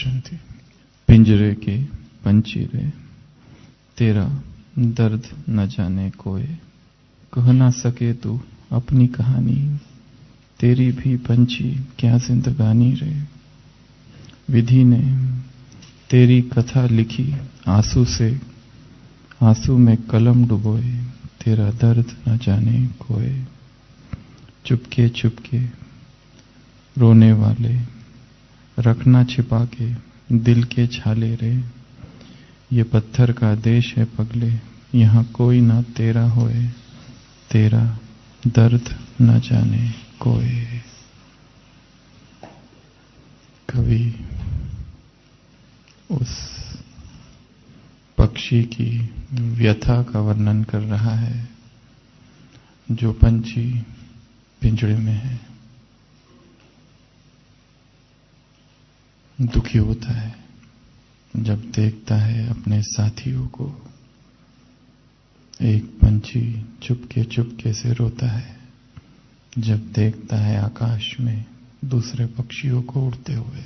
शांति। पिंजरे के पंछी रे, तेरा दर्द न जाने कोई, कह ना सके तू अपनी कहानी, तेरी भी पंछी क्या जिंदगानी रे। विधि ने तेरी कथा लिखी आंसू से, आंसू में कलम डुबोए, तेरा दर्द न जाने कोई। चुपके चुपके रोने वाले, रखना छिपा के दिल के छाले रे। ये पत्थर का देश है पगले, यहाँ कोई ना तेरा होए, तेरा दर्द न जाने कोई। कवि उस पक्षी की व्यथा का वर्णन कर रहा है जो पंछी पिंजड़े में है, दुखी होता है जब देखता है अपने साथियों को। एक पंछी चुपके चुपके से रोता है जब देखता है आकाश में दूसरे पक्षियों को उड़ते हुए।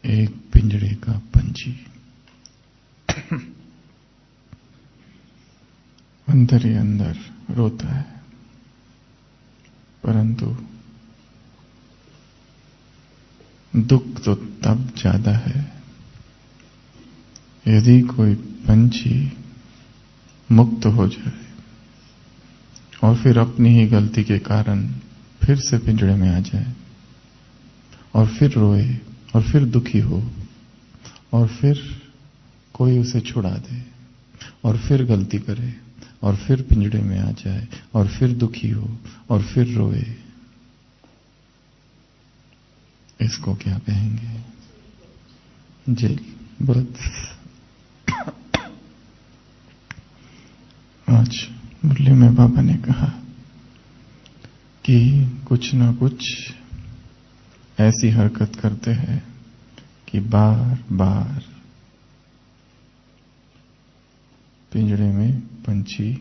एक पिंजड़े का पंछी अंदर ही अंदर रोता है, परंतु दुख तो तब ज्यादा है यदि कोई पंछी मुक्त हो जाए और फिर अपनी ही गलती के कारण फिर से पिंजड़े में आ जाए और फिर रोए और फिर दुखी हो और फिर कोई उसे छुड़ा दे और फिर गलती करे और फिर पिंजड़े में आ जाए और फिर दुखी हो और फिर रोए। इसको क्या कहेंगे? Jail bird. आज मुरली में बाबा ने कहा कि कुछ ना कुछ ऐसी हरकत करते हैं कि बार बार पिंजड़े में पंछी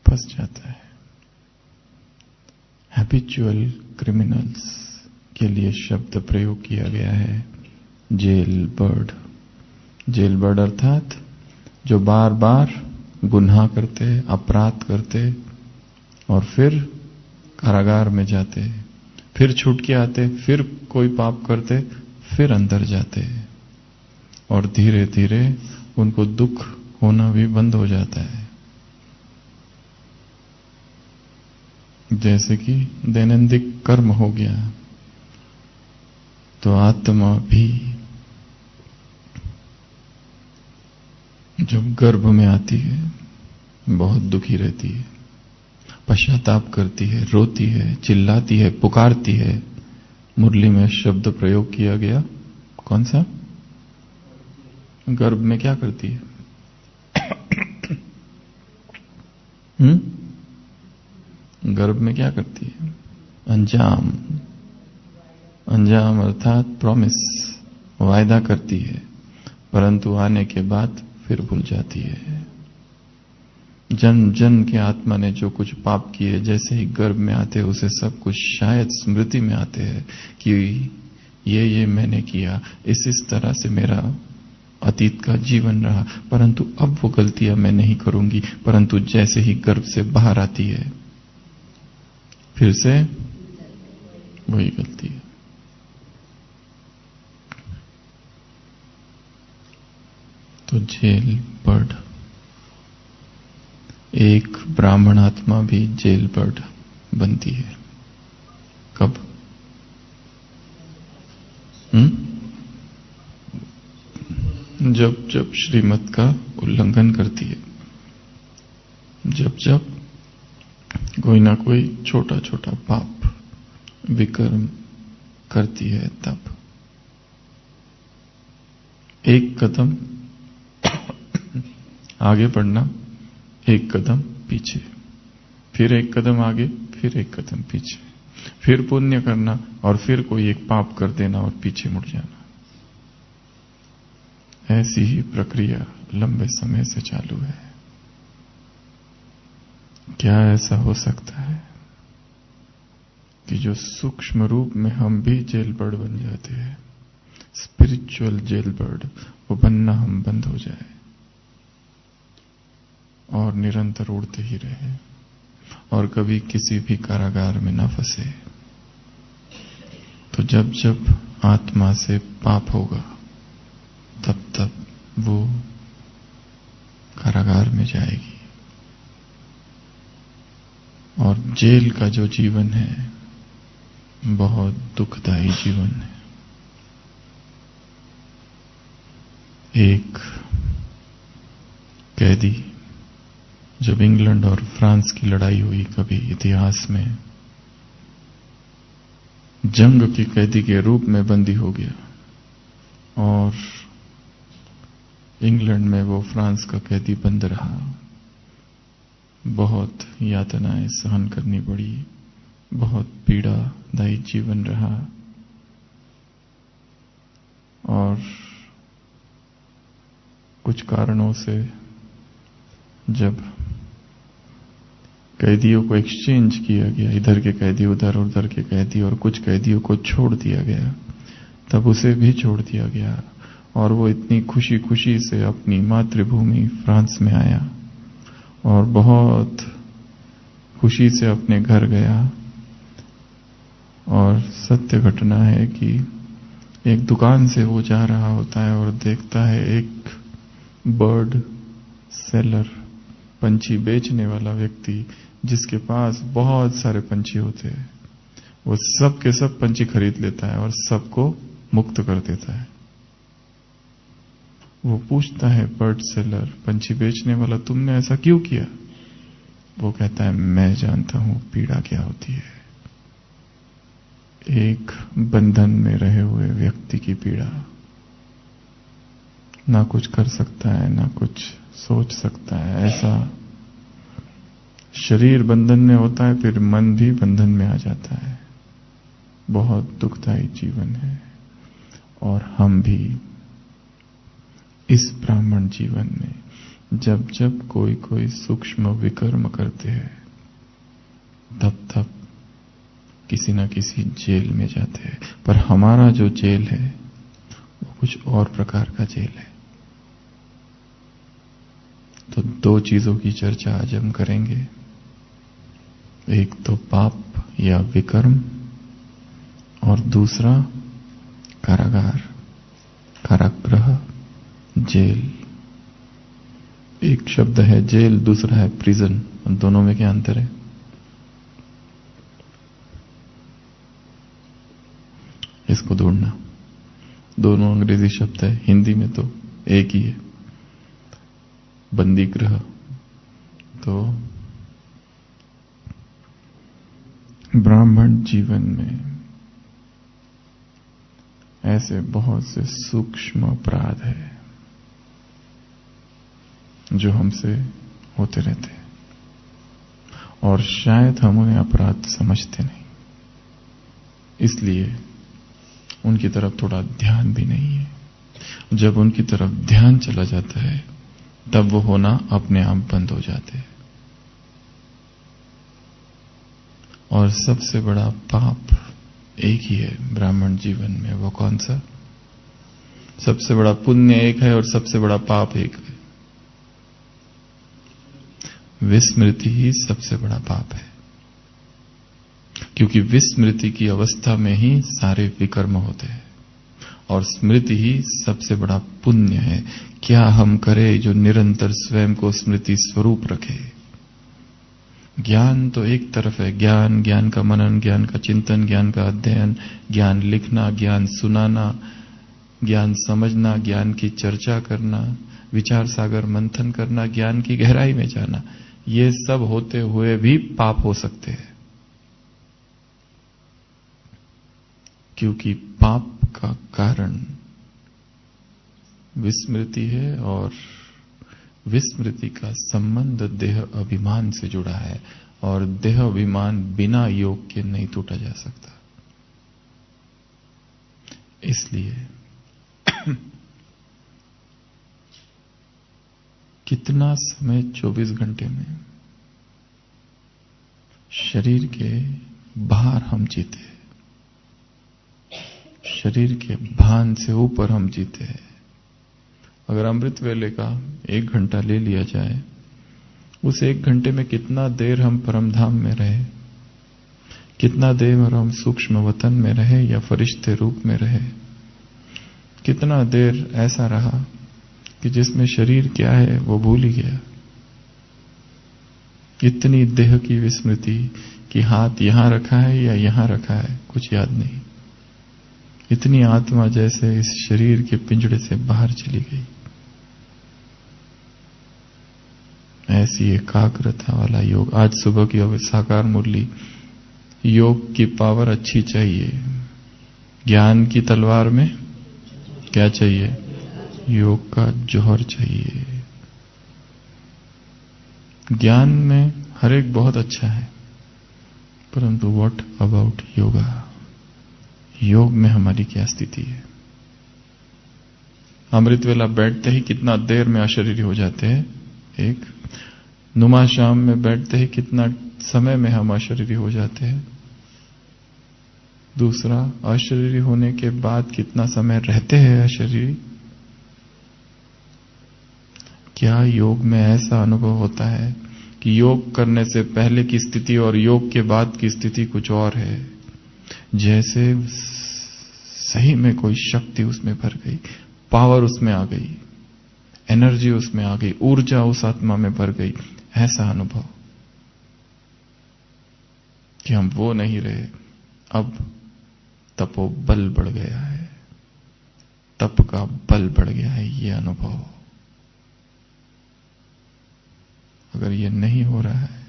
फंस जाता है। हैबिचुअल क्रिमिनल्स के लिए शब्द प्रयोग किया गया है जेल बर्ड। जेल बर्ड अर्थात जो बार बार गुनाह करते, अपराध करते और फिर कारागार में जाते, फिर छूट के आते, फिर कोई पाप करते, फिर अंदर जाते और धीरे धीरे उनको दुख होना भी बंद हो जाता है। जैसे कि दैनंदिन कर्म हो गया तो आत्मा भी जब गर्भ में आती है बहुत दुखी रहती है, पश्चाताप करती है, रोती है, चिल्लाती है, पुकारती है। मुरली में शब्द प्रयोग किया गया कौन सा? गर्भ में क्या करती है? गर्भ में क्या करती है? अंजाम। अंजाम अर्थात प्रॉमिस, वायदा करती है, परंतु आने के बाद फिर भूल जाती है। जन्म जन्म के आत्मा ने जो कुछ पाप किए, जैसे ही गर्भ में आते उसे सब कुछ शायद स्मृति में आते हैं कि ये मैंने किया, इस तरह से मेरा अतीत का जीवन रहा, परंतु अब वो गलतियां मैं नहीं करूंगी। परंतु जैसे ही गर्भ से बाहर आती है फिर से वही गलती है। तो जेल बर्ड, एक ब्राह्मण आत्मा भी जेल बर्ड बनती है। कब? जब जब श्रीमत का उल्लंघन करती है, जब जब कोई ना कोई छोटा छोटा पाप विकर्म करती है, तब एक कदम आगे बढ़ना, एक कदम पीछे, फिर एक कदम आगे, फिर एक कदम पीछे, फिर पुण्य करना और फिर कोई एक पाप कर देना और पीछे मुड़ जाना। ऐसी ही प्रक्रिया लंबे समय से चालू है। क्या ऐसा हो सकता है कि जो सूक्ष्म रूप में हम भी जेल बर्ड बन जाते हैं, स्पिरिचुअल जेल बर्ड, वो बनना हम बंद हो जाए और निरंतर उड़ते ही रहे और कभी किसी भी कारागार में न फंसे। तो जब जब आत्मा से पाप होगा तब तब वो कारागार में जाएगी। और जेल का जो जीवन है बहुत दुखदाई जीवन है। एक कैदी, जब इंग्लैंड और फ्रांस की लड़ाई हुई कभी इतिहास में, जंग के कैदी के रूप में बंदी हो गया और इंग्लैंड में वो फ्रांस का कैदी बंद रहा। बहुत यातनाएं सहन करनी पड़ी, बहुत पीड़ादायी जीवन रहा। और कुछ कारणों से जब कैदियों को एक्सचेंज किया गया, इधर के कैदी उधर, उधर के कैदी, और कुछ कैदियों को छोड़ दिया गया, तब उसे भी छोड़ दिया गया और वो इतनी खुशी खुशी से अपनी मातृभूमि फ्रांस में आया और बहुत खुशी से अपने घर गया। और सत्य घटना है कि एक दुकान से वो जा रहा होता है और देखता है एक बर्ड सेलर, पंछी बेचने वाला व्यक्ति, जिसके पास बहुत सारे पंछी होते हैं। वो सब के सब पंछी खरीद लेता है और सबको मुक्त कर देता है। वो पूछता है बर्ड सेलर, पंछी बेचने वाला, तुमने ऐसा क्यों किया? वो कहता है, मैं जानता हूं पीड़ा क्या होती है, एक बंधन में रहे हुए व्यक्ति की पीड़ा। ना कुछ कर सकता है, ना कुछ सोच सकता है। ऐसा शरीर बंधन में होता है, फिर मन भी बंधन में आ जाता है। बहुत दुखदायी जीवन है। और हम भी इस ब्राह्मण जीवन में जब जब कोई कोई सूक्ष्म विकर्म करते हैं, तब तब किसी न किसी जेल में जाते हैं। पर हमारा जो जेल है वो कुछ और प्रकार का जेल है। तो दो चीजों की चर्चा आज हम करेंगे। एक तो पाप या विकर्म और दूसरा कारागार, कारागृह, जेल। एक शब्द है जेल, दूसरा है प्रिजन। दोनों में क्या अंतर है? इसको ढूंढना। दोनों अंग्रेजी शब्द है, हिंदी में तो एक ही है, बंदी गृह। तो ब्राह्मण जीवन में ऐसे बहुत से सूक्ष्म अपराध है जो हमसे होते रहते हैं और शायद हम उन्हें अपराध समझते नहीं, इसलिए उनकी तरफ थोड़ा ध्यान भी नहीं है। जब उनकी तरफ ध्यान चला जाता है तब वो होना अपने आप बंद हो जाते हैं। और सबसे बड़ा पाप एक ही है ब्राह्मण जीवन में। वो कौन सा? सबसे बड़ा पुण्य एक है और सबसे बड़ा पाप एक है। विस्मृति ही सबसे बड़ा पाप है, क्योंकि विस्मृति की अवस्था में ही सारे विकर्म होते हैं और स्मृति ही सबसे बड़ा पुण्य है। क्या हम करें जो निरंतर स्वयं को स्मृति स्वरूप रखे। ज्ञान तो एक तरफ है, ज्ञान, ज्ञान का मनन, ज्ञान का चिंतन, ज्ञान का अध्ययन, ज्ञान लिखना, ज्ञान सुनाना, ज्ञान समझना, ज्ञान की चर्चा करना, विचार सागर मंथन करना, ज्ञान की गहराई में जाना, ये सब होते हुए भी पाप हो सकते हैं, क्योंकि पाप का कारण विस्मृति है और विस्मृति का संबंध देह अभिमान से जुड़ा है और देह अभिमान बिना योग के नहीं टूटा जा सकता। इसलिए कितना समय 24 घंटे में शरीर के बाहर हम जीते, शरीर के भान से ऊपर हम जीते हैं। अगर अमृत वेले का 1 घंटा ले लिया जाए, उस 1 घंटे में कितना देर हम परमधाम में रहे, कितना देर हम सूक्ष्म वतन में रहे या फरिश्ते रूप में रहे, कितना देर ऐसा रहा कि जिसमें शरीर क्या है वो भूल ही गया। इतनी देह की विस्मृति कि हाथ यहां रखा है या यहां रखा है कुछ याद नहीं। इतनी आत्मा जैसे इस शरीर के पिंजड़े से बाहर चली गई। ऐसी एकाग्रता वाला योग। आज सुबह की साकार मुरली, योग की पावर अच्छी चाहिए, ज्ञान की तलवार में क्या चाहिए? योग का जौहर चाहिए। ज्ञान में हर एक बहुत अच्छा है, परंतु व्हाट अबाउट योगा? योग में हमारी क्या स्थिति है? अमृत वेला बैठते ही कितना देर में अशरीरी हो जाते हैं। एक नुमा शाम में बैठते ही कितना समय में हम अशरीरी हो जाते हैं। दूसरा, अशरीरी होने के बाद कितना समय रहते हैं अशरीरी। क्या योग में ऐसा अनुभव होता है कि योग करने से पहले की स्थिति और योग के बाद की स्थिति कुछ और है, जैसे सही में कोई शक्ति उसमें भर गई, पावर उसमें आ गई, एनर्जी उसमें आ गई, ऊर्जा उस आत्मा में भर गई। ऐसा अनुभव कि हम वो नहीं रहे, अब तपोबल बढ़ गया है, तप का बल बढ़ गया है। ये अनुभव अगर ये नहीं हो रहा है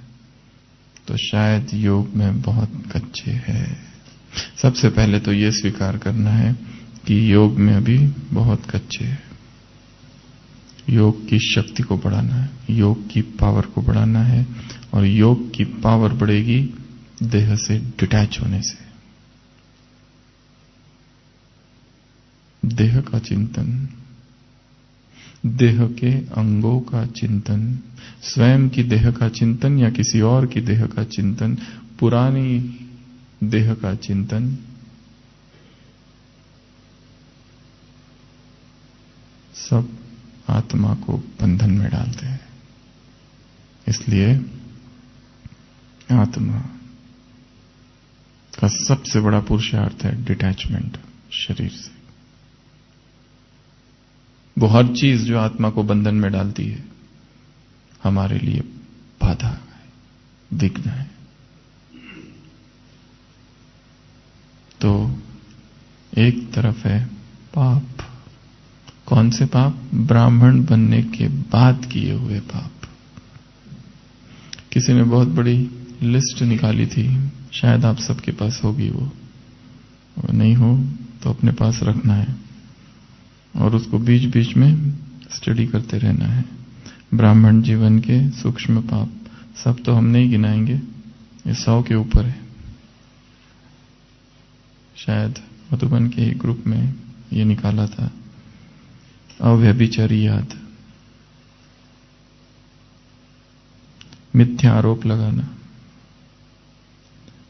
तो शायद योग में बहुत कच्चे हैं। सबसे पहले तो ये स्वीकार करना है कि योग में अभी बहुत कच्चे हैं। योग की शक्ति को बढ़ाना है, योग की पावर को बढ़ाना है, और योग की पावर बढ़ेगी देह से डिटैच होने से। देह का चिंतन, देह के अंगों का चिंतन, स्वयं की देह का चिंतन या किसी और की देह का चिंतन, पुरानी देह का चिंतन, सब आत्मा को बंधन में डालते हैं। इसलिए आत्मा का सबसे बड़ा पुरुषार्थ है डिटैचमेंट शरीर से। वो हर चीज जो आत्मा को बंधन में डालती है हमारे लिए बाधा है, विघ्न है। तो एक तरफ है पाप। कौन से पाप? ब्राह्मण बनने के बाद किए हुए पाप। किसी ने बहुत बड़ी लिस्ट निकाली थी, शायद आप सबके पास होगी वो, नहीं हो तो अपने पास रखना है और उसको बीच बीच में स्टडी करते रहना है। ब्राह्मण जीवन के सूक्ष्म पाप, सब तो हम नहीं गिनाएंगे, ये 100 के ऊपर है। शायद मधुबन के एक ग्रुप में ये निकाला था। अव्यभिचारियात, मिथ्या आरोप लगाना,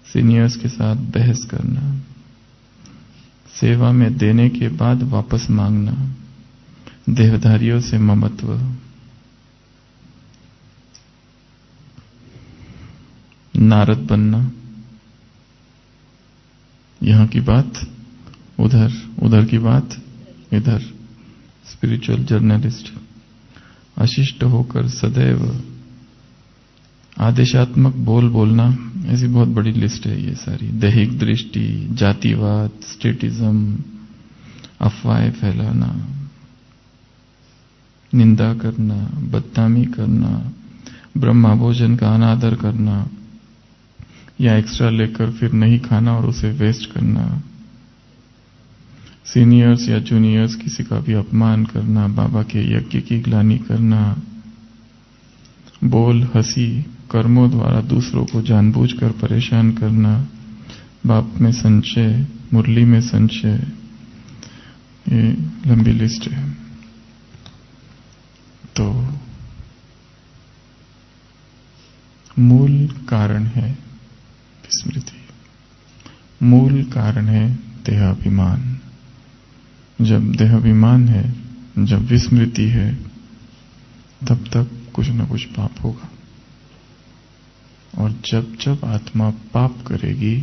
सीनियर्स के साथ बहस करना, सेवा में देने के बाद वापस मांगना, देहधारियों से ममत्व, नारद बनना, यहां की बात उधर, उधर की बात इधर, स्पिरिचुअल जर्नलिस्ट, अशिष्ट होकर सदैव आदेशात्मक बोल बोलना। ऐसी बहुत बड़ी लिस्ट है ये सारी। दैहिक दृष्टि, जातिवाद, स्टेटिज्म, अफवाहें फैलाना, निंदा करना, बदनामी करना, ब्रह्मा भोजन का अनादर करना, या एक्स्ट्रा लेकर फिर नहीं खाना और उसे वेस्ट करना, सीनियर्स या जूनियर्स किसी का भी अपमान करना, बाबा के यज्ञ की ग्लानि करना, बोल हंसी कर्मों द्वारा दूसरों को जानबूझकर परेशान करना, बाप में संशय, मुरली में संशय, ये लंबी लिस्ट है। तो मूल कारण है विस्मृति। मूल कारण है देहाभिमान। जब देहाभिमान है, जब विस्मृति है, तब तक कुछ न कुछ पाप होगा। और जब जब आत्मा पाप करेगी,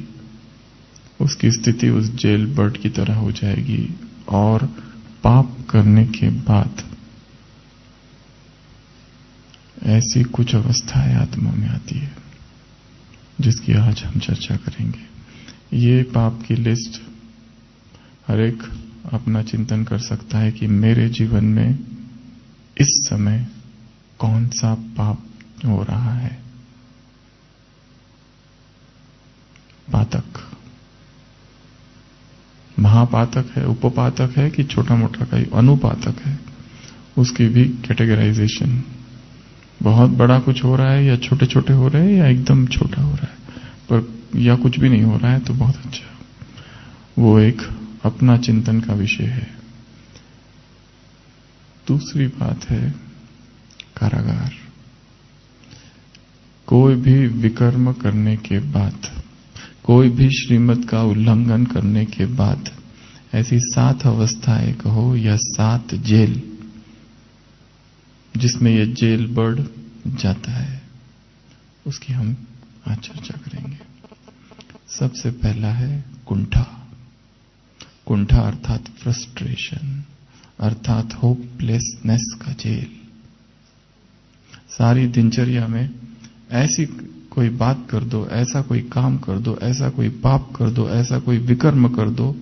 उसकी स्थिति उस जेल बर्ड की तरह हो जाएगी। और पाप करने के बाद ऐसी कुछ अवस्थाएं आत्मा में आती है जिसकी आज हम चर्चा करेंगे। ये पाप की लिस्ट हर एक अपना चिंतन कर सकता है कि मेरे जीवन में इस समय कौन सा पाप हो रहा है। पातक महापातक है, उपपातक है कि छोटा मोटा का ही अनुपातक है, उसकी भी कैटेगराइजेशन। बहुत बड़ा कुछ हो रहा है या छोटे छोटे हो रहे हैं या एकदम छोटा हो रहा है, पर या कुछ भी नहीं हो रहा है तो बहुत अच्छा। वो एक अपना चिंतन का विषय है। दूसरी बात है कारागार। कोई भी विकर्म करने के बाद, कोई भी श्रीमत का उल्लंघन करने के बाद ऐसी 7 अवस्थाएं कहो या 7 जेल जिसमें यह जेल बर्ड जाता है, उसकी हम आज चर्चा करेंगे। सबसे पहला है कुंठा। कुंठा अर्थात फ्रस्ट्रेशन, अर्थात होपलेसनेस का जेल। सारी दिनचर्या में ऐसी कोई बात कर दो, ऐसा कोई काम कर दो, ऐसा कोई पाप कर दो, ऐसा कोई विकर्म कर दो,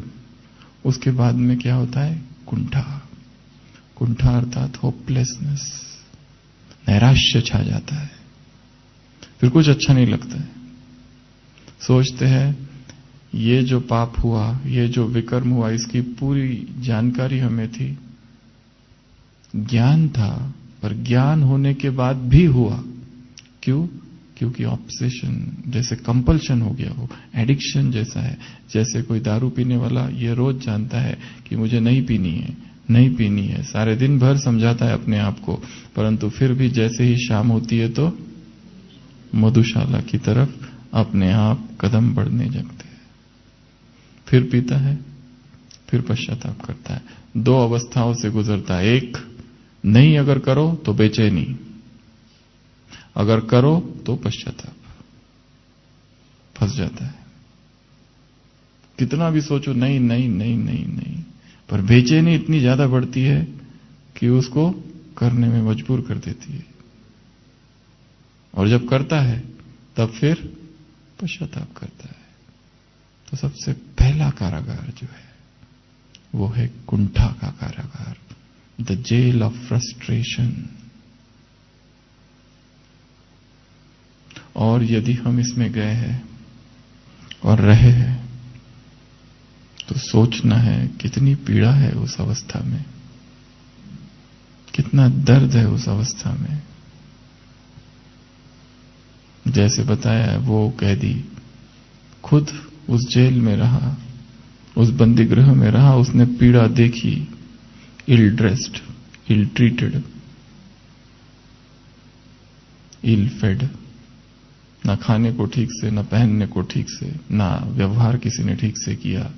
उसके बाद में क्या होता है? कुंठा। कुंठा अर्थात होपलेसनेस, नैराश्य छा जाता है। फिर कुछ अच्छा नहीं लगता है। सोचते हैं ये जो पाप हुआ, ये जो विकर्म हुआ, इसकी पूरी जानकारी हमें थी, ज्ञान था, पर ज्ञान होने के बाद भी हुआ। क्यों? क्योंकि ऑब्सेशन, जैसे कंपल्शन हो गया, वो एडिक्शन जैसा है। जैसे कोई दारू पीने वाला ये रोज जानता है कि मुझे नहीं पीनी है, नहीं पीनी है, सारे दिन भर समझाता है अपने आप को, परंतु फिर भी जैसे ही शाम होती है तो मधुशाला की तरफ अपने आप कदम बढ़ने लगते हैं। फिर पीता है, फिर पश्चाताप करता है। 2 अवस्थाओं से गुजरता है। एक, नहीं अगर करो तो बेचैनी, अगर करो तो पश्चाताप। फंस जाता है। कितना भी सोचो नहीं नहीं नहीं नहीं नहीं, पर बेचैनी इतनी ज्यादा बढ़ती है कि उसको करने में मजबूर कर देती है। और जब करता है तब फिर पश्चाताप करता है। तो सबसे पहला कारागार जो है वो है कुंठा का कारागार, द जेल ऑफ फ्रस्ट्रेशन। और यदि हम इसमें गए हैं और रहे हैं तो सोचना है कितनी पीड़ा है उस अवस्था में, कितना दर्द है उस अवस्था में। जैसे बताया है, वो कैदी खुद उस जेल में रहा, उस बंदी गृह में रहा, उसने पीड़ा देखी, इल ड्रेस्ड, इल ट्रीटेड, इल फेड, ना खाने को ठीक से, ना पहनने को ठीक से, ना व्यवहार किसी ने ठीक से किया।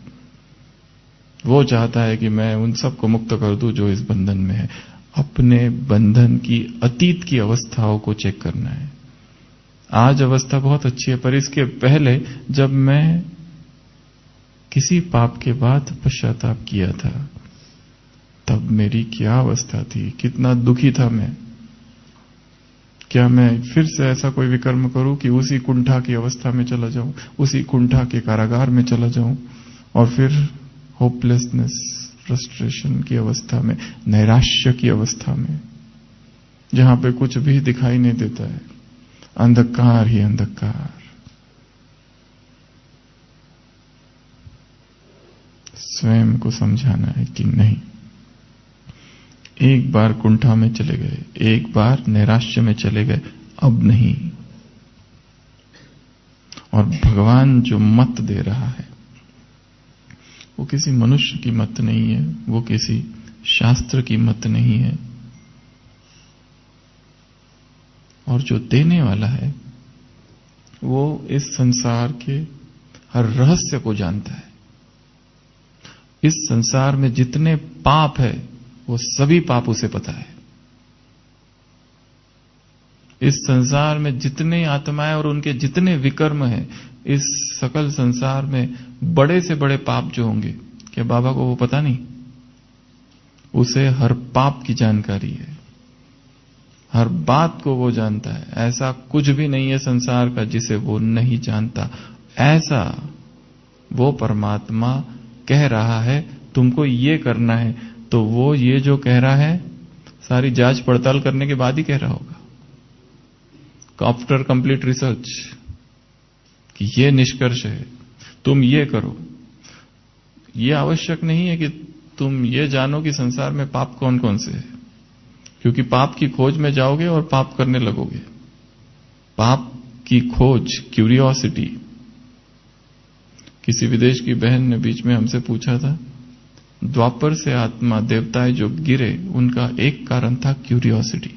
वो चाहता है कि मैं उन सबको मुक्त कर दूं जो इस बंधन में है। अपने बंधन की अतीत की अवस्थाओं को चेक करना है। आज अवस्था बहुत अच्छी है, पर इसके पहले जब मैं किसी पाप के बाद पश्चाताप किया था, तब मेरी क्या अवस्था थी, कितना दुखी था मैं। क्या मैं फिर से ऐसा कोई विकर्म करूं कि उसी कुंठा की अवस्था में चला जाऊं, उसी कुंठा के कारागार में चला जाऊं, और फिर होपलेसनेस, फ्रस्ट्रेशन की अवस्था में, नैराश्य की अवस्था में, जहां पे कुछ भी दिखाई नहीं देता है, अंधकार ही अंधकार। स्वयं को समझाना है कि नहीं, एक बार कुंठा में चले गए, एक बार नैराश्य में चले गए, अब नहीं। और भगवान जो मत दे रहा है वो किसी मनुष्य की मत नहीं है, वो किसी शास्त्र की मत नहीं है, और जो देने वाला है वो इस संसार के हर रहस्य को जानता है। इस संसार में जितने पाप है वो सभी पाप उसे पता है। इस संसार में जितने आत्माएं और उनके जितने विकर्म हैं, इस सकल संसार में बड़े से बड़े पाप जो होंगे, क्या बाबा को वो पता नहीं? उसे हर पाप की जानकारी है, हर बात को वो जानता है। ऐसा कुछ भी नहीं है संसार का जिसे वो नहीं जानता। ऐसा वो परमात्मा कह रहा है तुमको ये करना है, तो वो ये जो कह रहा है सारी जांच पड़ताल करने के बाद ही कह रहा होगा, आफ्टर कंप्लीट रिसर्च, कि ये निष्कर्ष है, तुम ये करो। ये आवश्यक नहीं है कि तुम ये जानो कि संसार में पाप कौन कौन से है, क्योंकि पाप की खोज में जाओगे और पाप करने लगोगे। पाप की खोज, क्यूरियोसिटी। किसी विदेश की बहन ने बीच में हमसे पूछा था, द्वापर से आत्मा देवताएं जो गिरे उनका एक कारण था क्यूरियोसिटी,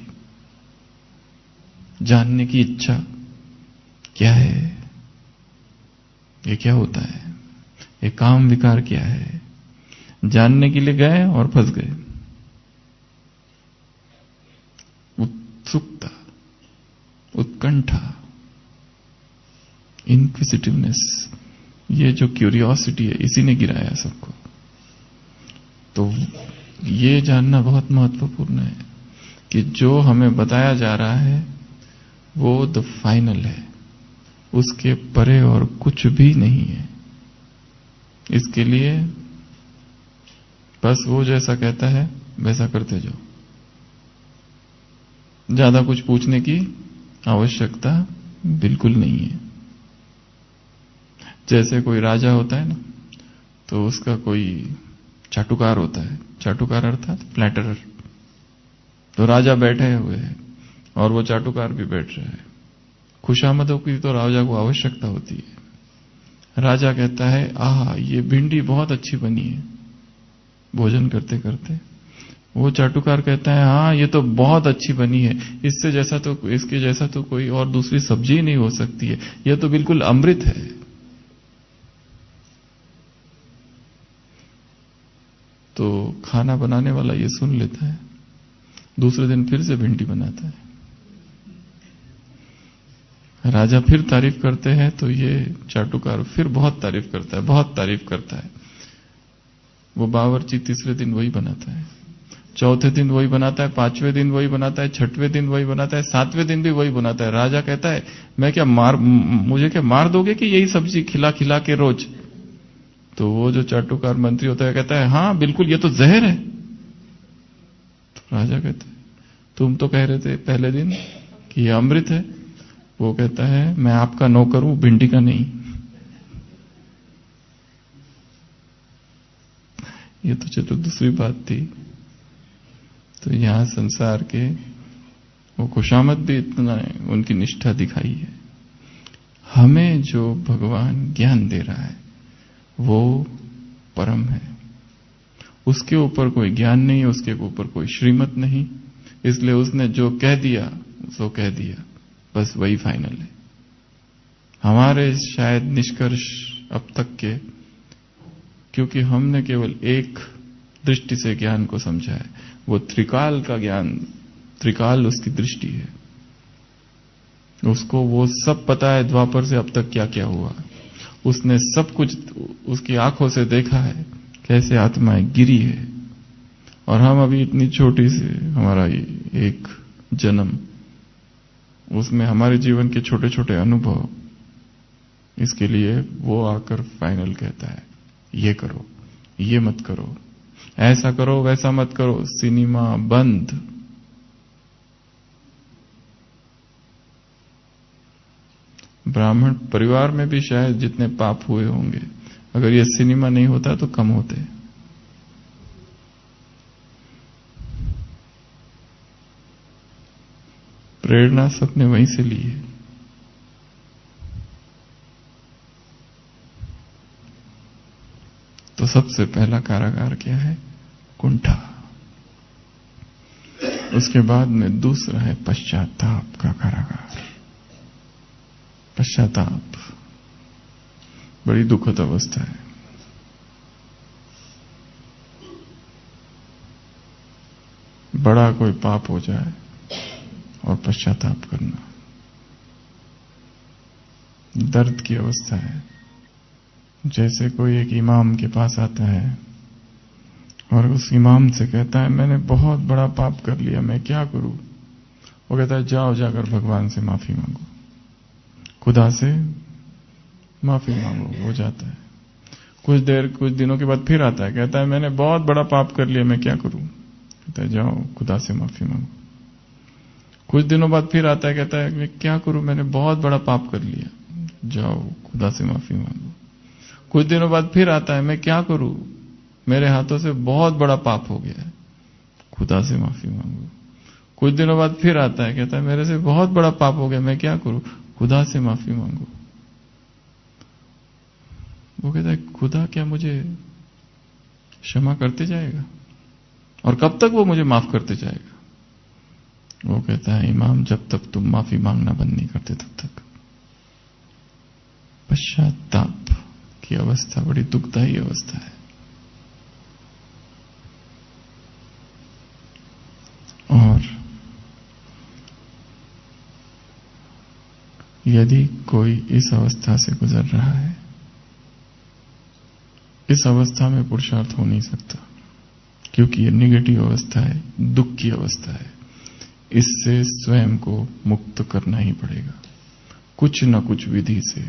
जानने की इच्छा। क्या है ये, क्या होता है ये, काम विकार क्या है, जानने के लिए गए और फंस गए। उत्सुकता, उत्कंठा, इनक्विजिटिवनेस, ये जो क्यूरियोसिटी है इसी ने गिराया सबको। तो ये जानना बहुत महत्वपूर्ण है कि जो हमें बताया जा रहा है वो द फाइनल है, उसके परे और कुछ भी नहीं है। इसके लिए बस वो जैसा कहता है वैसा करते जाओ, ज्यादा कुछ पूछने की आवश्यकता बिल्कुल नहीं है। जैसे कोई राजा होता है ना, तो उसका कोई चाटुकार होता है, चाटुकार अर्थात फ्लैटरर। तो राजा बैठे हुए हैं और वो चाटुकार भी बैठ रहा है। खुशामदों की तो राजा को आवश्यकता होती है। राजा कहता है, आहा ये भिंडी बहुत अच्छी बनी है, भोजन करते करते। वो चाटुकार कहता है, हाँ ये तो बहुत अच्छी बनी है, इससे जैसा तो, इसके जैसा तो कोई और दूसरी सब्जी ही नहीं हो सकती है, यह तो बिल्कुल अमृत है। तो खाना बनाने वाला ये सुन लेता है, दूसरे दिन फिर से भिंडी बनाता है। राजा फिर तारीफ करते हैं तो ये चाटुकार फिर बहुत तारीफ करता है, बहुत तारीफ करता है। वो बावर्ची तीसरे दिन वही बनाता है, चौथे दिन वही बनाता है, पांचवें दिन वही बनाता है, छठवें दिन वही बनाता है, सातवें दिन भी वही बनाता है। राजा कहता है, मैं क्या मुझे क्या मार दोगे कि यही सब्जी खिला खिला के रोज? तो वो जो चाटुकार मंत्री होता है कहता है, हाँ बिल्कुल ये तो जहर है। तो राजा कहता है, तुम तो कह रहे थे पहले दिन कि ये अमृत है। वो कहता है, मैं आपका नौकर हूं, भिंडी का नहीं। ये तो चलो दूसरी बात थी। तो यहां संसार के वो खुशामद भी इतना है, उनकी निष्ठा दिखाई है। हमें जो भगवान ज्ञान दे रहा है वो परम है, उसके ऊपर कोई ज्ञान नहीं, उसके ऊपर कोई श्रीमत नहीं। इसलिए उसने जो कह दिया सो कह दिया, बस वही फाइनल है। हमारे शायद निष्कर्ष अब तक के, क्योंकि हमने केवल एक दृष्टि से ज्ञान को समझा है, वो त्रिकाल का ज्ञान, त्रिकाल उसकी दृष्टि है। उसको वो सब पता है द्वापर से अब तक क्या क्या हुआ। उसने सब कुछ उसकी आंखों से देखा है, कैसे आत्माएं गिरी है। और हम अभी इतनी छोटी सी, हमारा एक जन्म, उसमें हमारे जीवन के छोटे छोटे अनुभव, इसके लिए वो आकर फाइनल कहता है, ये करो, ये मत करो, ऐसा करो, वैसा मत करो, सिनेमा बंद। ब्राह्मण परिवार में भी शायद जितने पाप हुए होंगे, अगर ये सिनेमा नहीं होता तो कम होते। प्रेरणा सबने वहीं से ली है। तो सबसे पहला कारागार क्या है? कुंठा। उसके बाद में दूसरा है पश्चाताप का कारागार। पश्चाताप, बड़ी दुखद अवस्था है। बड़ा कोई पाप हो जाए और पश्चाताप करना दर्द की अवस्था है। जैसे कोई एक इमाम के पास आता है और उस इमाम से कहता है मैंने बहुत बड़ा पाप कर लिया, मैं क्या करूं? वो कहता है जाओ जाकर भगवान से माफी मांगो, खुदा से माफी मांगो। हो जाता है। कुछ दिनों के बाद फिर आता है, कहता है मैंने बहुत बड़ा पाप कर लिया, मैं क्या करूं? कहता है जाओ खुदा से माफी मांगो। कुछ दिनों बाद फिर आता है, कहता है मैं क्या करूं, मैंने बहुत बड़ा पाप कर लिया। जाओ खुदा से माफी मांगो। कुछ दिनों बाद फिर आता है, मैं क्या करूं, मेरे हाथों से बहुत बड़ा पाप हो गया है, खुदा से माफी मांगो। कुछ दिनों बाद फिर आता है, कहता है मेरे से बहुत बड़ा पाप हो गया, मैं क्या करूं, खुदा से माफी मांगो। वो कहता है खुदा क्या मुझे क्षमा करते जाएगा? और कब तक वो मुझे माफ करते जाएगा? वो कहता है इमाम जब तक तुम माफी मांगना बंद नहीं करते तब तक। पश्चाताप की अवस्था बड़ी दुखदायी अवस्था है। और यदि कोई इस अवस्था से गुजर रहा है, इस अवस्था में पुरुषार्थ हो नहीं सकता, क्योंकि ये निगेटिव अवस्था है, दुख की अवस्था है। इससे स्वयं को मुक्त करना ही पड़ेगा, कुछ न कुछ विधि से।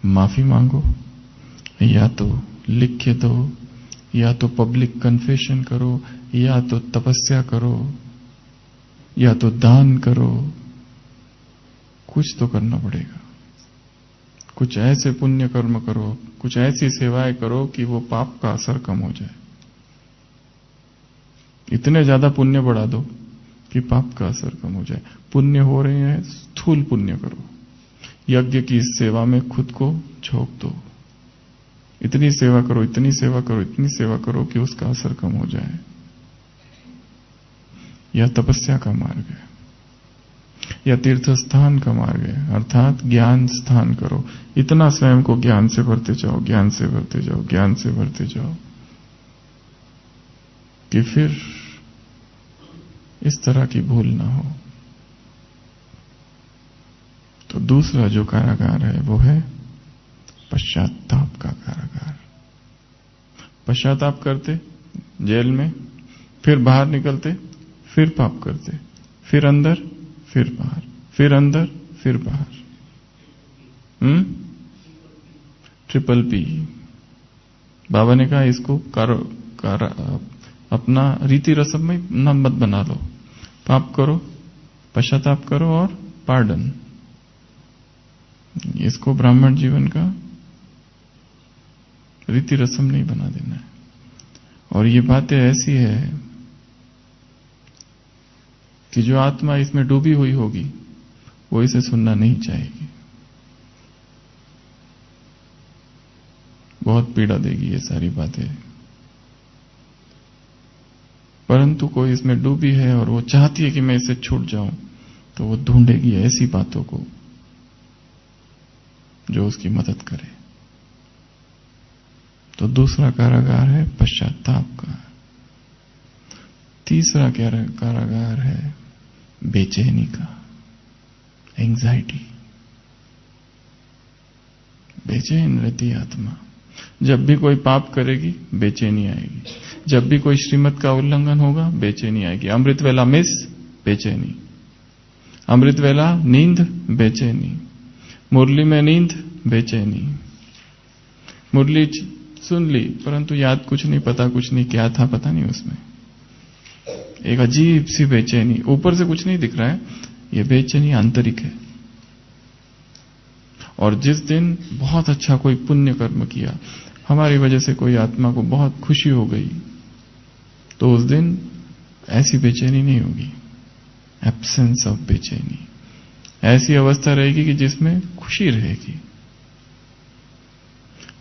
माफी मांगो, या तो लिख के दो, या तो पब्लिक कन्फेशन करो, या तो तपस्या करो, या तो दान करो। कुछ तो करना पड़ेगा। कुछ ऐसे पुण्य कर्म करो, कुछ ऐसी सेवाएं करो कि वो पाप का असर कम हो जाए। इतने ज्यादा पुण्य बढ़ा दो कि पाप का असर कम हो जाए। पुण्य हो रहे हैं, स्थूल पुण्य करो। यज्ञ की सेवा में खुद को झोंक दो। इतनी सेवा करो, इतनी सेवा करो, इतनी सेवा करो कि उसका असर कम हो जाए। यह तपस्या का मार्ग है, या तीर्थ स्थान का मार्ग है, अर्थात ज्ञान स्थान करो। इतना स्वयं को ज्ञान से भरते जाओ, ज्ञान से भरते जाओ, ज्ञान से भरते जाओ, कि फिर इस तरह की भूल ना हो। तो दूसरा जो कारागार है वो है पश्चाताप का कारागार। पश्चाताप करते जेल में, फिर बाहर निकलते, फिर पाप करते, फिर अंदर, फिर बाहर, फिर अंदर, फिर बाहर। Triple P. बाबा ने कहा इसको अपना रीति रस्म में नाम मत बना लो। पाप करो, पश्चाताप करो और पार्डन। इसको ब्राह्मण जीवन का रीति रस्म नहीं बना देना है। और ये बातें ऐसी है कि जो आत्मा इसमें डूबी हुई होगी वो इसे सुनना नहीं चाहेगी। बहुत पीड़ा देगी ये सारी बातें। परंतु कोई इसमें डूबी है और वो चाहती है कि मैं इससे छूट जाऊं, तो वो ढूंढेगी ऐसी बातों को जो उसकी मदद करे। तो दूसरा कारागार है पश्चाताप का। तीसरा कारागार है बेचैनी का, एंजाइटी। बेचैन रहती आत्मा। जब भी कोई पाप करेगी बेचैनी आएगी, जब भी कोई श्रीमत का उल्लंघन होगा बेचैनी आएगी। अमृत वेला मिस, बेचैनी। अमृत वेला नींद, बेचैनी। मुरली में नींद, बेचैनी। मुरली सुन ली परंतु याद कुछ नहीं, पता कुछ नहीं, क्या था पता नहीं उसमें। एक अजीब सी बेचैनी, ऊपर से कुछ नहीं दिख रहा है, ये बेचैनी आंतरिक है। और जिस दिन बहुत अच्छा कोई पुण्य कर्म किया, हमारी वजह से कोई आत्मा को बहुत खुशी हो गई, तो उस दिन ऐसी बेचैनी नहीं होगी। एब्सेंस ऑफ बेचैनी। ऐसी अवस्था रहेगी कि जिसमें खुशी रहेगी।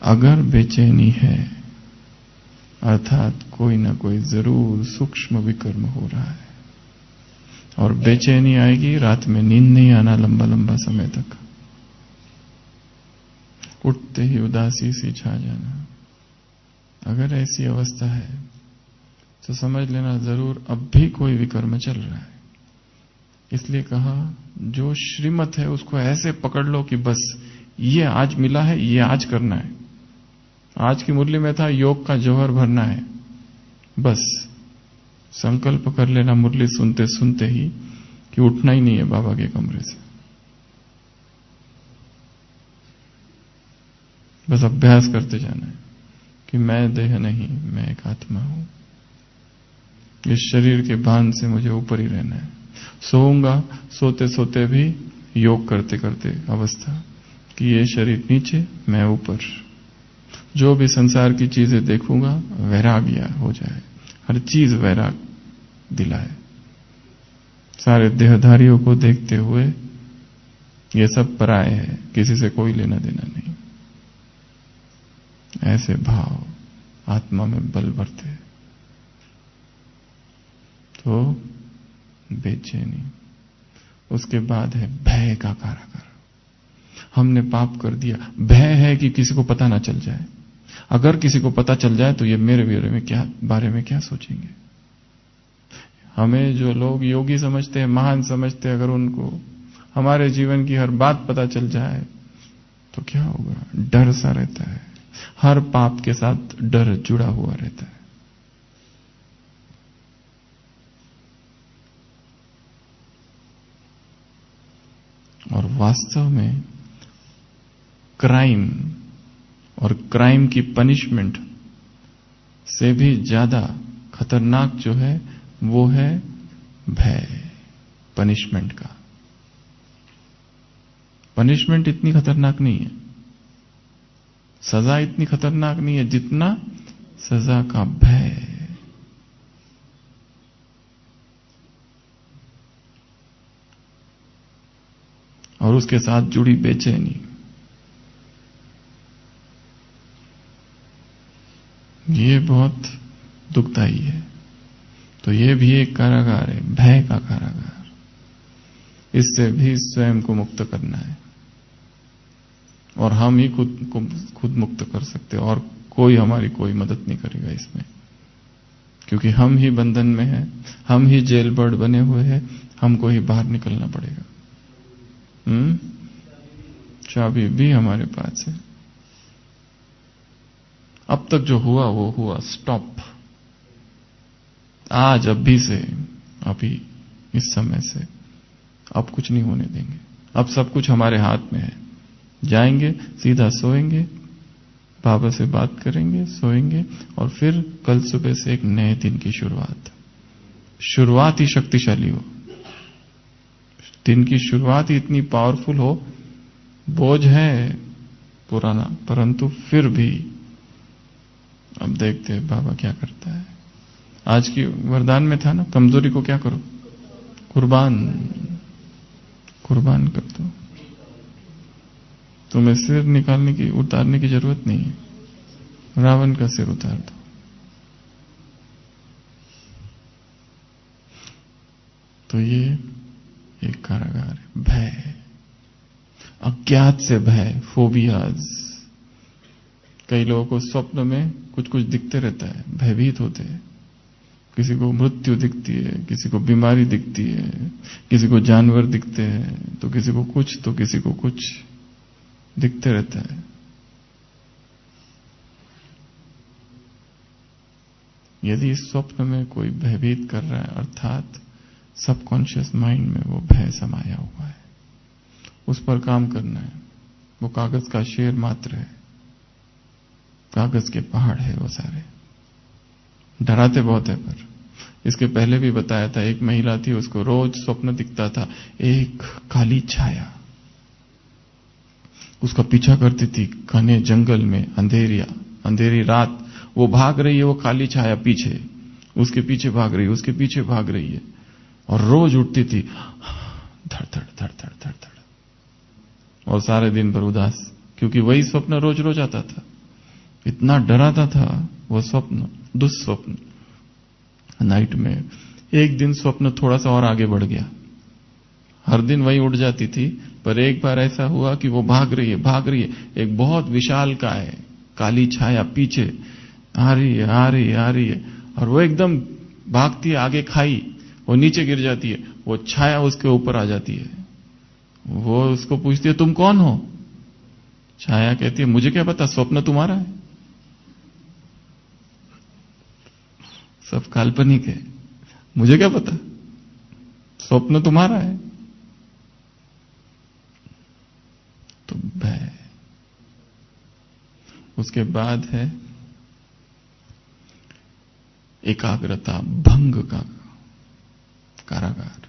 अगर बेचैनी है अर्थात कोई ना कोई जरूर सूक्ष्म विकर्म हो रहा है। और बेचैनी आएगी, रात में नींद नहीं आना लंबा लंबा समय तक। उठते ही उदासी सी छा जाना। अगर ऐसी अवस्था है तो समझ लेना जरूर अब भी कोई विकर्म चल रहा है। इसलिए कहा जो श्रीमत है उसको ऐसे पकड़ लो कि बस ये आज मिला है, ये आज करना है। आज की मुरली में था योग का जौहर भरना है। बस संकल्प कर लेना मुरली सुनते सुनते ही कि उठना ही नहीं है बाबा के कमरे से। बस अभ्यास करते जाना है कि मैं देह नहीं, मैं एक आत्मा हूं। इस शरीर के बांध से मुझे ऊपर ही रहना है। सोऊंगा, सोते सोते भी योग करते करते अवस्था कि ये शरीर नीचे, मैं ऊपर। जो भी संसार की चीजें देखूंगा वैराग्य हो जाए, हर चीज वैराग दिलाए। सारे देहधारियों को देखते हुए ये सब पराये है, किसी से कोई लेना देना नहीं। ऐसे भाव आत्मा में बल भरते तो बेचैनी। उसके बाद है भय का कारागार। हमने पाप कर दिया, भय है कि किसी को पता ना चल जाए। अगर किसी को पता चल जाए तो ये मेरे बारे में क्या सोचेंगे। हमें जो लोग योगी समझते हैं, महान समझते हैं, अगर उनको हमारे जीवन की हर बात पता चल जाए तो क्या होगा। डर सा रहता है, हर पाप के साथ डर जुड़ा हुआ रहता है। और वास्तव में क्राइम और क्राइम की पनिशमेंट से भी ज्यादा खतरनाक जो है वो है भय पनिशमेंट का। पनिशमेंट इतनी खतरनाक नहीं है, सजा इतनी खतरनाक नहीं है जितना सजा का भय। और उसके साथ जुड़ी बेचैनी, ये बहुत दुखदायी है। तो ये भी एक कारागार है, भय का कारागार। इससे भी स्वयं को मुक्त करना है और हम ही खुद मुक्त कर सकते हैं और कोई हमारी कोई मदद नहीं करेगा इसमें, क्योंकि हम ही बंधन में हैं, हम ही जेल बर्ड बने हुए हैं, हमको ही बाहर निकलना पड़ेगा। चाबी भी हमारे पास है। अब तक जो हुआ वो हुआ, स्टॉप। आज अभी से, अभी इस समय से अब कुछ नहीं होने देंगे। अब सब कुछ हमारे हाथ में है। जाएंगे, सीधा सोएंगे, बाबा से बात करेंगे, सोएंगे और फिर कल सुबह से एक नए दिन की शुरुआत ही शक्तिशाली हो। दिन की शुरुआत ही इतनी पावरफुल हो। बोझ है पुराना, परंतु फिर भी अब देखते हैं बाबा क्या करता है। आज की वरदान में था ना, कमजोरी को क्या करो, कुर्बान कर दो। तुम्हें सिर उतारने की जरूरत नहीं है, रावण का सिर उतार दो। तो ये एक कारागार है, भय, अज्ञात से भय, फोबियाज। कई लोगों को स्वप्न में कुछ कुछ दिखते रहता है, भयभीत होते हैं। किसी को मृत्यु दिखती है, किसी को बीमारी दिखती है, किसी को जानवर दिखते हैं, तो किसी को कुछ दिखते रहता है। यदि इस स्वप्न में कोई भयभीत कर रहा है, अर्थात सबकॉन्शियस माइंड में वो भय समाया हुआ है, उस पर काम करना है। वो कागज का शेर मात्र है, कागज के पहाड़ है वो सारे। डराते बहुत है। पर इसके पहले भी बताया था, एक महिला थी, उसको रोज स्वप्न दिखता था, एक काली छाया उसका पीछा करती थी घने जंगल में, अंधेरी रात। वो भाग रही है, वो काली छाया पीछे, उसके पीछे भाग रही है, उसके पीछे भाग रही है, और रोज उठती थी धड़ धड़ धड़ धड़ धड़ धड़, और सारे दिन भर उदास, क्योंकि वही स्वप्न रोज रोज आता था। इतना डराता था वो स्वप्न, दुस्वप्न। नाइट में एक दिन स्वप्न थोड़ा सा और आगे बढ़ गया, हर दिन वही उठ जाती थी, पर एक बार ऐसा हुआ कि वो भाग रही है। एक बहुत विशाल काय, काली छाया पीछे आ रही है, और वो एकदम भागती है आगे खाई, वो नीचे गिर जाती है, वो छाया उसके ऊपर आ जाती है। वो उसको पूछती है, तुम कौन हो? छाया कहती है, मुझे क्या पता, स्वप्न तुम्हारा है, सब काल्पनिक है, मुझे क्या पता, स्वप्न तुम्हारा है। तो भय। उसके बाद है एकाग्रता भंग का कारागार।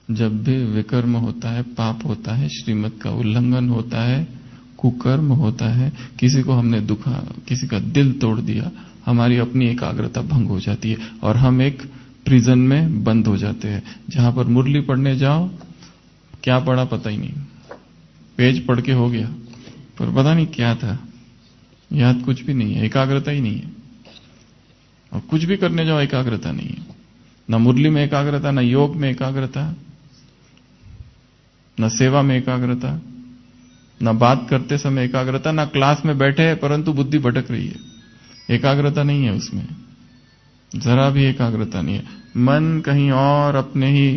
जब भी विकर्म होता है, पाप होता है, श्रीमत का उल्लंघन होता है, कुकर्म होता है, किसी को हमने दुखा, किसी का दिल तोड़ दिया, हमारी अपनी एकाग्रता भंग हो जाती है और हम एक प्रिजन में बंद हो जाते हैं, जहां पर मुरली पढ़ने जाओ, क्या पढ़ा पता ही नहीं, पेज पढ़ के हो गया, पर पता नहीं क्या था, याद कुछ भी नहीं है, एकाग्रता ही नहीं है। और कुछ भी करने जाओ एकाग्रता नहीं है, न मुरली में एकाग्रता, न योग में एकाग्रता, न सेवा में एकाग्रता, न बात करते समय एकाग्रता, न क्लास में बैठे हैं परंतु बुद्धि भटक रही है, एकाग्रता नहीं है उसमें, जरा भी एकाग्रता नहीं है। मन कहीं और अपने ही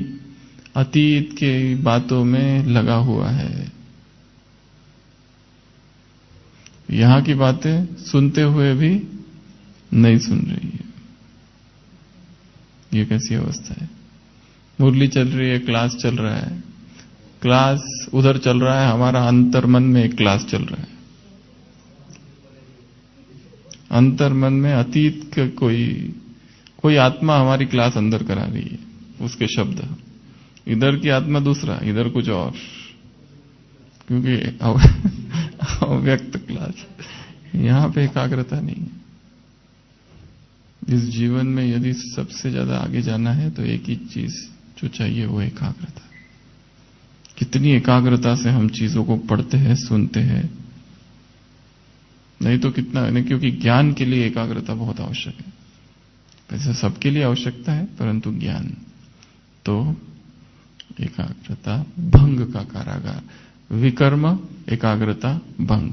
अतीत के बातों में लगा हुआ है। यहां की बातें सुनते हुए भी नहीं सुन रही है। ये कैसी अवस्था है? मुरली चल रही है, क्लास चल रहा है, क्लास उधर चल रहा है, हमारा अंतर्मन में एक क्लास चल रहा है। अंतर्मन में अतीत का कोई आत्मा हमारी क्लास अंदर करा रही है, उसके शब्द। इधर की आत्मा दूसरा, इधर कुछ और, क्योंकि अव्यक्त क्लास। यहां पे एकाग्रता नहीं है। इस जीवन में यदि सबसे ज्यादा आगे जाना है तो एक ही चीज जो चाहिए वो एकाग्रता। कितनी एकाग्रता से हम चीजों को पढ़ते हैं, सुनते हैं, नहीं तो कितना नहीं, क्योंकि ज्ञान के लिए एकाग्रता बहुत आवश्यक है। वैसे सबके लिए आवश्यकता है, परंतु ज्ञान तो एकाग्रता भंग का कारागार। विकर्म, एकाग्रता भंग।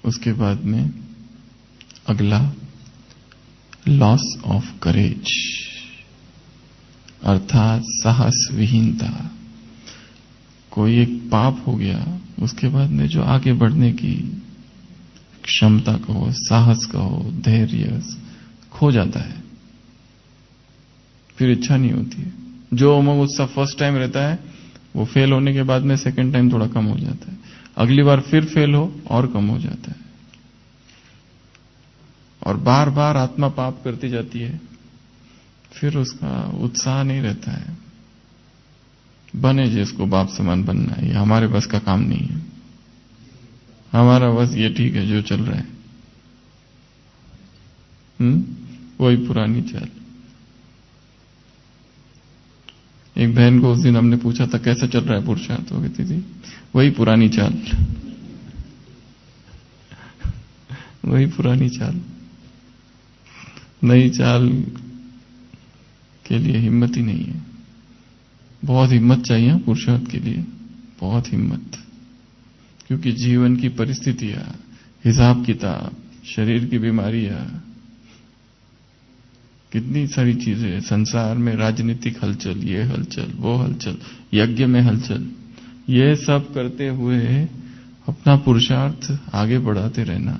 उसके बाद में अगला लॉस ऑफ करेज, अर्थात साहस विहीनता। कोई एक पाप हो गया, उसके बाद में जो आगे बढ़ने की क्षमता कहो, साहस कहो, धैर्य खो जाता है, फिर इच्छा नहीं होती है। जो उमंग उत्साह फर्स्ट टाइम रहता है, वो फेल होने के बाद में सेकंड टाइम थोड़ा कम हो जाता है, अगली बार फिर फेल हो और कम हो जाता है, और बार बार आत्मा पाप करती जाती है, फिर उसका उत्साह नहीं रहता है। बने जिसको बाप समान बनना है, ये हमारे बस का काम नहीं है, हमारा बस ये ठीक है जो चल रहा है। वही पुरानी चाल। एक बहन को उस दिन हमने पूछा था कैसा चल रहा है पुरुषार्थ, हो कहती थी वही पुरानी चाल, वही पुरानी चाल। नई चाल के लिए हिम्मत ही नहीं है। बहुत हिम्मत चाहिए पुरुषार्थ के लिए, बहुत हिम्मत, क्योंकि जीवन की परिस्थितियां, हिसाब किताब, शरीर की बीमारियां, कितनी सारी चीजें, संसार में राजनीतिक हलचल, ये हलचल, वो हलचल, यज्ञ में हलचल, ये सब करते हुए अपना पुरुषार्थ आगे बढ़ाते रहना,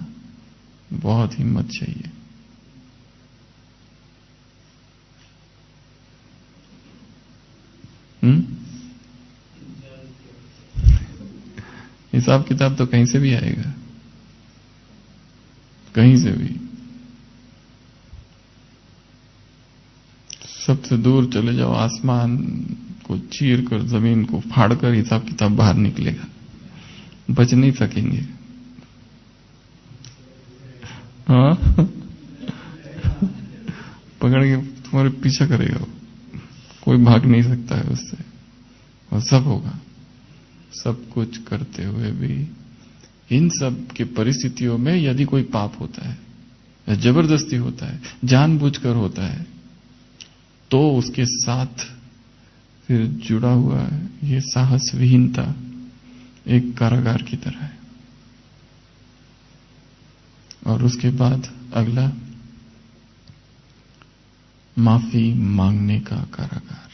बहुत हिम्मत चाहिए। हिसाब किताब तो कहीं से भी आएगा, कहीं से भी। सबसे दूर चले जाओ, आसमान को चीर कर, जमीन को फाड़ कर हिसाब किताब बाहर निकलेगा, बच नहीं सकेंगे। हाँ पकड़ के तुम्हारे पीछा करेगा, कोई भाग नहीं सकता है उससे, और सब होगा। सब कुछ करते हुए भी इन सब की परिस्थितियों में यदि कोई पाप होता है या जबरदस्ती होता है, जानबूझकर होता है, तो उसके साथ फिर जुड़ा हुआ है ये साहस विहीनता, एक कारागार की तरह है। और उसके बाद अगला माफी मांगने का कारागार।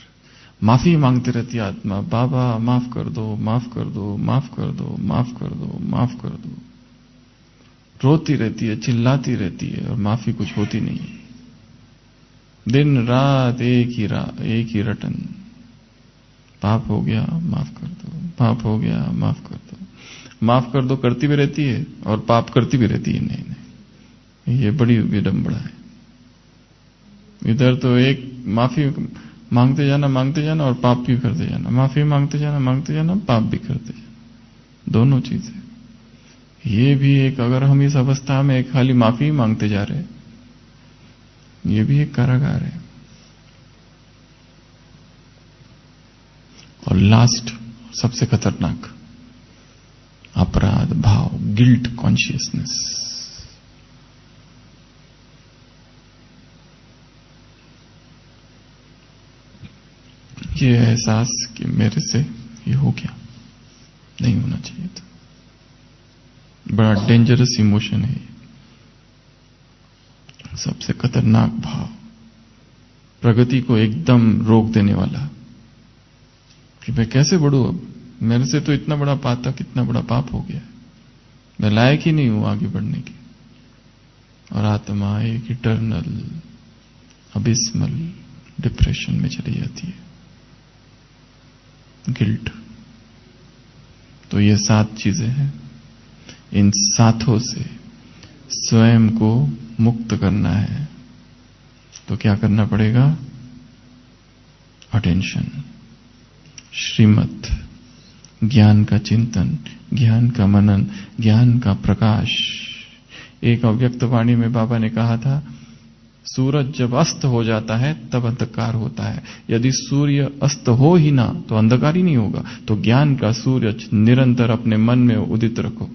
माफी मांगती रहती है आत्मा, बाबा माफ कर दो, माफ कर दो, माफ कर दो, माफ कर दो, माफ कर दो। रोती रहती है, चिल्लाती रहती है और माफी कुछ होती नहीं है। दिन रात एक ही रटन, पाप हो गया माफ कर दो, पाप हो गया माफ कर दो, माफ कर दो करती भी रहती है और पाप करती भी रहती है। नहीं, ये बड़ी विडंबना है। इधर तो एक माफी मांगते जाना और पाप भी करते जाना, माफी मांगते जाना पाप भी करते जाना, दोनों चीजें। ये भी एक, अगर हम इस अवस्था में खाली माफी मांगते जा रहे, ये भी एक कारागार है। और लास्ट सबसे खतरनाक अपराध भाव, गिल्ट कॉन्शियसनेस। ये एहसास कि मेरे से ये हो गया, नहीं होना चाहिए था। बड़ा डेंजरस इमोशन है, सबसे खतरनाक भाव, प्रगति को एकदम रोक देने वाला कि मैं कैसे बढ़ूं, अब मेरे से तो इतना बड़ा पातक, इतना बड़ा पाप हो गया, मैं लायक ही नहीं हूं आगे बढ़ने की। और आत्मा एक इटर्नल अबिस्मल डिप्रेशन में चली जाती है, गिल्ट। तो ये 7 चीजें हैं, इन 7 से स्वयं को मुक्त करना है तो क्या करना पड़ेगा? अटेंशन, श्रीमत, ज्ञान का चिंतन, ज्ञान का मनन, ज्ञान का प्रकाश। एक अव्यक्त वाणी में बाबा ने कहा था, सूरज जब अस्त हो जाता है तब अंधकार होता है। यदि सूर्य अस्त हो ही ना तो अंधकार ही नहीं होगा। तो ज्ञान का सूरज निरंतर अपने मन में उदित रखो।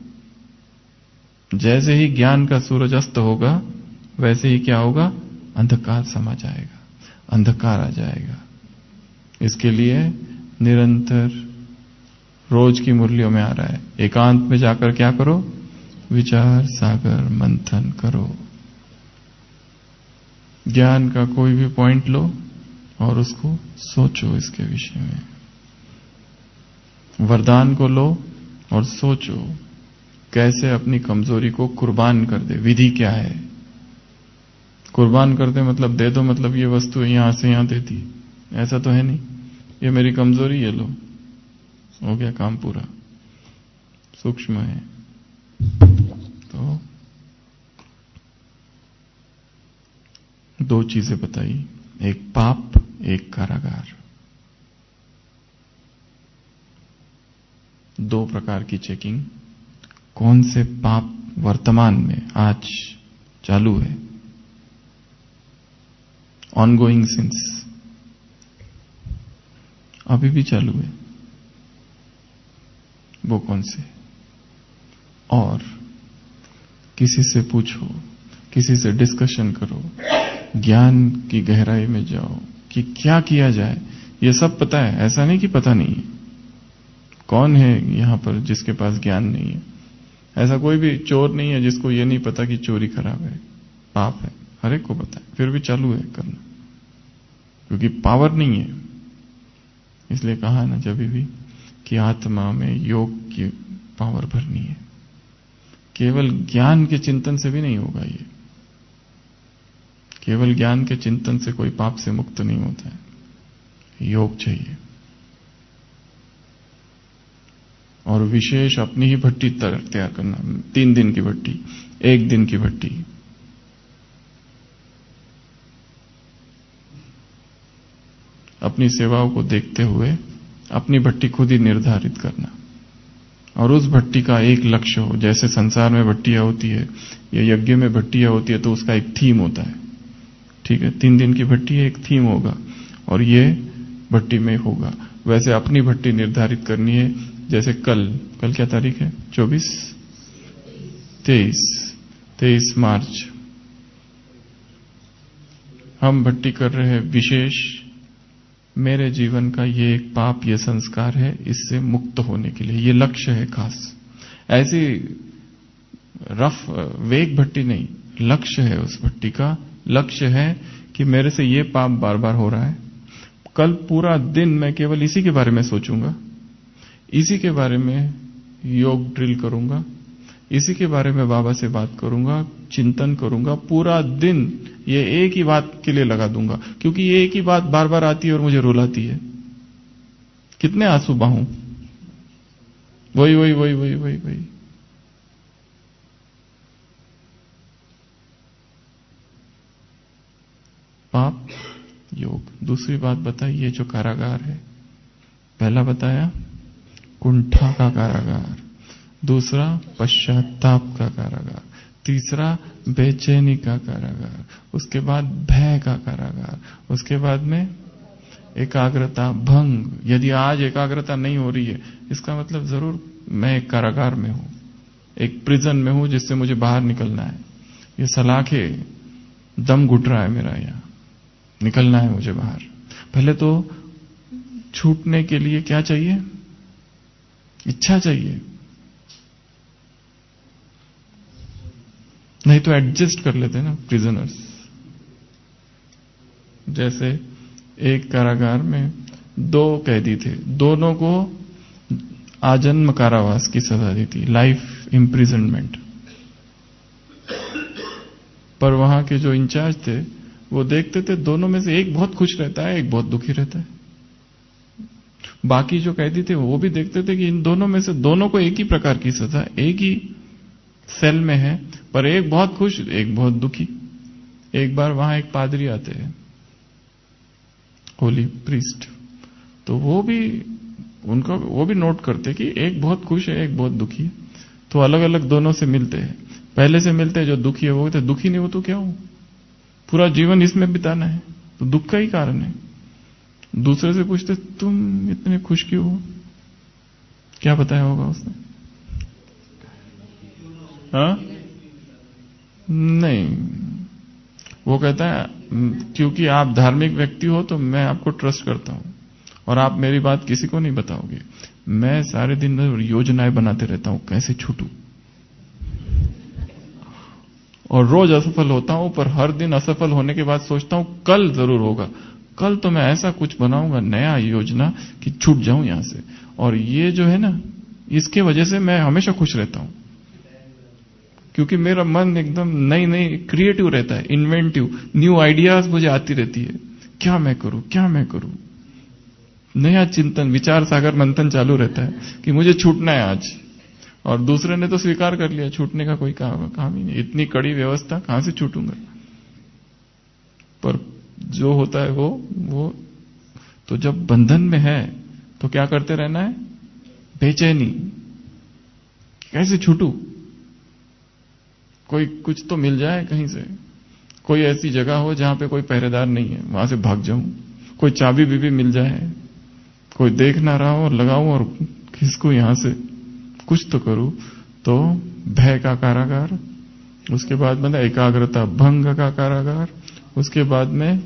जैसे ही ज्ञान का सूरज अस्त होगा वैसे ही क्या होगा? अंधकार समा जाएगा, अंधकार आ जाएगा। इसके लिए निरंतर रोज की मुरलियों में आ रहा है, एकांत में जाकर क्या करो? विचार सागर मंथन करो। ज्ञान का कोई भी पॉइंट लो और उसको सोचो इसके विषय में। वरदान को लो और सोचो कैसे अपनी कमजोरी को कुर्बान कर दे। विधि क्या है? कुर्बान कर दे मतलब दे दो, मतलब ये वस्तु यहां से यहां देती, ऐसा तो है नहीं। ये मेरी कमजोरी, ये लो, हो गया काम पूरा। सूक्ष्म है। तो 2 चीजें बताई, एक पाप, एक कारागार। 2 प्रकार की चेकिंग। कौन से पाप वर्तमान में आज चालू है, ऑनगोइंग सिंस, अभी भी चालू है, वो कौन से? और किसी से पूछो, किसी से डिस्कशन करो, ज्ञान की गहराई में जाओ कि क्या किया जाए। ये सब पता है, ऐसा नहीं कि पता नहीं है। कौन है यहां पर जिसके पास ज्ञान नहीं है? ऐसा कोई भी चोर नहीं है जिसको ये नहीं पता कि चोरी खराब है, पाप है। हर एक को पता है, फिर भी चालू है करना, क्योंकि पावर नहीं है। इसलिए कहा ना जब भी कि आत्मा में योग की पावर भरनी है। केवल ज्ञान के चिंतन से भी नहीं होगा ये। केवल ज्ञान के चिंतन से कोई पाप से मुक्त नहीं होता है, योग चाहिए। और विशेष अपनी ही भट्टी तैयार करना। 3 दिन की भट्टी, 1 दिन की भट्टी। अपनी सेवाओं को देखते हुए अपनी भट्टी खुद ही निर्धारित करना, और उस भट्टी का एक लक्ष्य हो। जैसे संसार में भट्टियां होती है या यज्ञ में भट्टियां होती है, तो उसका एक थीम होता है। ठीक है, 3 दिन की भट्टी है, एक थीम होगा और ये भट्टी में होगा। वैसे अपनी भट्टी निर्धारित करनी है। जैसे कल क्या तारीख है? 23 मार्च। हम भट्टी कर रहे हैं विशेष, मेरे जीवन का ये एक पाप, ये संस्कार है, इससे मुक्त होने के लिए, ये लक्ष्य है खास। ऐसी रफ वेग भट्टी नहीं, लक्ष्य है उस भट्टी का। लक्ष्य है कि मेरे से ये पाप बार बार हो रहा है, कल पूरा दिन मैं केवल इसी के बारे में सोचूंगा, इसी के बारे में योग ड्रिल करूंगा, इसी के बारे में बाबा से बात करूंगा, चिंतन करूंगा, पूरा दिन ये एक ही बात के लिए लगा दूंगा, क्योंकि ये एक ही बात बार बार आती है और मुझे रुलाती है। कितने आंसू बहाऊं, वही वही वही वही वही वही। पाप योग। दूसरी बात बताई, ये जो कारागार है, पहला बताया कुंठा का कारागार, दूसरा पश्चाताप का कारागार, तीसरा बेचैनी का कारागार, उसके बाद भय का कारागार, उसके बाद में एकाग्रता भंग। यदि आज एकाग्रता नहीं हो रही है, इसका मतलब जरूर मैं एक कारागार में हूं, एक प्रिजन में हूं जिससे मुझे बाहर निकलना है। ये सलाखे दम घुट रहा है मेरा, यहां निकलना है मुझे बाहर। पहले तो छूटने के लिए क्या चाहिए? इच्छा चाहिए, नहीं तो एडजस्ट कर लेते हैं ना प्रिजनर्स। जैसे एक कारागार में 2 कैदी थे, दोनों को आजन्म कारावास की सजा दी थी, लाइफ इम्प्रिजनमेंट। पर वहां के जो इंचार्ज थे वो देखते थे दोनों में से एक बहुत खुश रहता है, एक बहुत दुखी रहता है। बाकी जो कैदी थे वो भी देखते थे कि इन दोनों में से दोनों को एक ही प्रकार की सजा, एक ही सेल में है, पर एक बहुत खुश, एक बहुत दुखी। एक बार वहां एक पादरी आते हैं, होली प्रीस्ट, तो वो भी नोट करते कि एक बहुत खुश है, एक बहुत दुखी है। तो अलग अलग दोनों से मिलते हैं। पहले से मिलते हैं जो दुखी है, वो कहते दुखी नहीं हो तो क्या हो, पूरा जीवन इसमें बिताना है, तो दुख का ही कारण है। दूसरे से पूछते तुम इतने खुश क्यों हो? क्या बताया होगा उसने? हाँ? नहीं, वो कहता है क्योंकि आप धार्मिक व्यक्ति हो तो मैं आपको ट्रस्ट करता हूं और आप मेरी बात किसी को नहीं बताओगे। मैं सारे दिन योजनाएं बनाते रहता हूं कैसे छूटूं, और रोज असफल होता हूं, पर हर दिन असफल होने के बाद सोचता हूं कल जरूर होगा, कल तो मैं ऐसा कुछ बनाऊंगा नया योजना कि छूट जाऊं यहां से। और ये जो है ना, इसके वजह से मैं हमेशा खुश रहता हूं, क्योंकि मेरा मन एकदम नई नई क्रिएटिव रहता है, इन्वेंटिव, न्यू आइडियाज मुझे आती रहती है। क्या मैं करूं, क्या मैं करूं, नया चिंतन, विचार सागर मंथन चालू रहता है कि मुझे छूटना है आज। और दूसरे ने तो स्वीकार कर लिया, छूटने का कोई काम ही नहीं, इतनी कड़ी व्यवस्था, कहां से छूटूंगा। पर जो होता है वो तो जब बंधन में है तो क्या करते रहना है? बेचैनी, कैसे छूटू, कोई कुछ तो मिल जाए कहीं से, कोई ऐसी जगह हो जहां पे कोई पहरेदार नहीं है, वहां से भाग जाऊं, कोई चाबी भी मिल जाए, कोई देख ना रहा हो और लगाऊं और खिसकूं यहां से, कुछ तो करूं। तो भय का कारागार, उसके बाद में एकाग्रता भंग का कारागार, उसके बाद में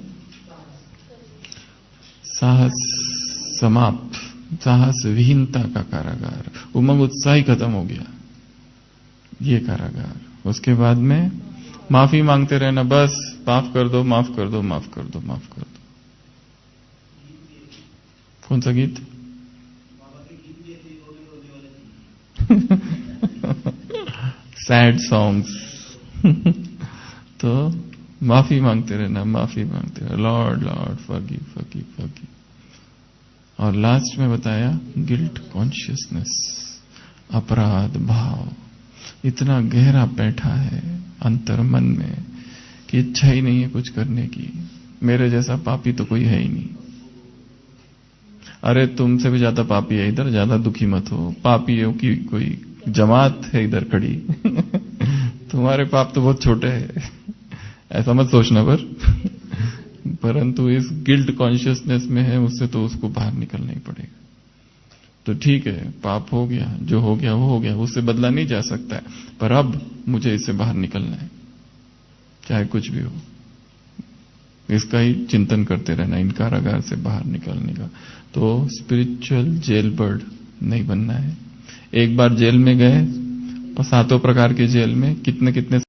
साहस समाप्त, साहस विहीनता का कारागार, उमंग उत्साह ही खत्म हो गया, ये कारागार। उसके बाद में माफी मांगते रहना, बस माफ कर दो, माफ कर दो, माफ कर दो, माफ कर दो। कौन सा गीत? Sad songs. तो माफी मांगते रहना, माफी मांगते रहना, Lord Lord forgive forgive forgive. और लास्ट में बताया गिल्ट कॉन्शियसनेस, अपराध भाव इतना गहरा बैठा है अंतर मन में कि इच्छा ही नहीं है कुछ करने की। मेरे जैसा पापी तो कोई है ही नहीं। अरे तुमसे भी ज्यादा पापी है इधर, ज्यादा दुखी मत हो, पापियों की कोई जमात है इधर खड़ी। तुम्हारे पाप तो बहुत छोटे हैं, ऐसा मत सोचना। परंतु इस गिल्ट कॉन्शियसनेस में है, उससे तो उसको बाहर निकलना ही पड़ेगा। तो ठीक है, पाप हो गया, जो हो गया वो हो गया, उससे बदला नहीं जा सकता है, पर अब मुझे इससे बाहर निकलना है, चाहे कुछ भी हो। इसका ही चिंतन करते रहना, इन कारागार से बाहर निकलने का। तो स्पिरिचुअल जेल बर्ड नहीं बनना है। एक बार जेल में गए, 7 प्रकार के जेल में कितने कितने